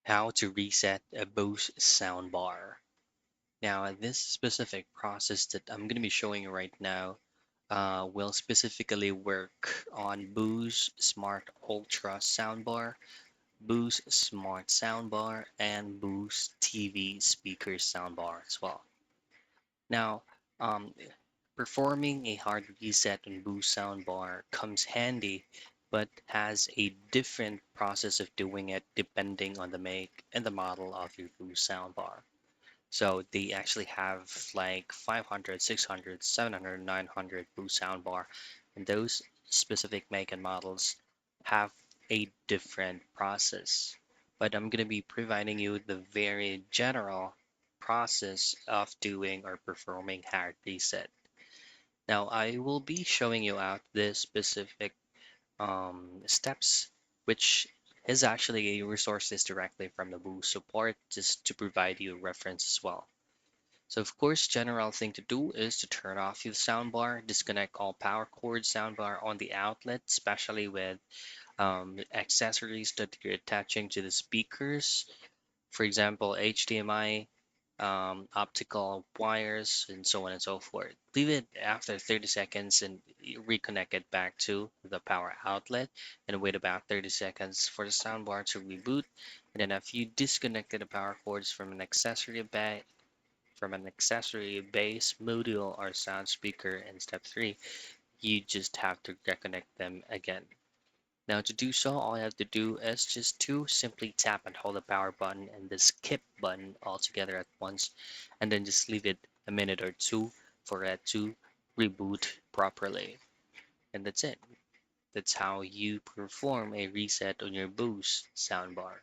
How to reset a Bose soundbar. Now, this specific process that I'm going to be showing you right now will specifically work on Bose Smart Ultra soundbar, Bose Smart soundbar, and Bose TV speaker soundbar as well. Now, um, performing a hard reset on Bose soundbar comes handy, but has a different process of doing it depending on the make and the model of your Bose soundbar. So they actually have like 500, 600, 700, 900 Bose soundbar, and those specific make and models have a different process. But I'm going to be providing you the very general process of doing or performing hard reset. Now I will be showing you out the specific steps, which is actually a resources directly from the Boo support, just to provide you a reference as well. So of course, general thing to do is to turn off your soundbar, disconnect all power cord soundbar on the outlet, especially with accessories that you're attaching to the speakers. For example, HDMI, optical wires, and so on and so forth. Leave it after 30 seconds and reconnect it back to the power outlet and wait about 30 seconds for the soundbar to reboot. And then if you disconnected the power cords from an accessory base module or sound speaker in step 3, you just have to reconnect them again. Now to do so, all you have to do is just to simply tap and hold the power button and the skip button all together at once, and then just leave it a minute or two for it to reboot properly. And that's it. That's how you perform a reset on your Bose soundbar.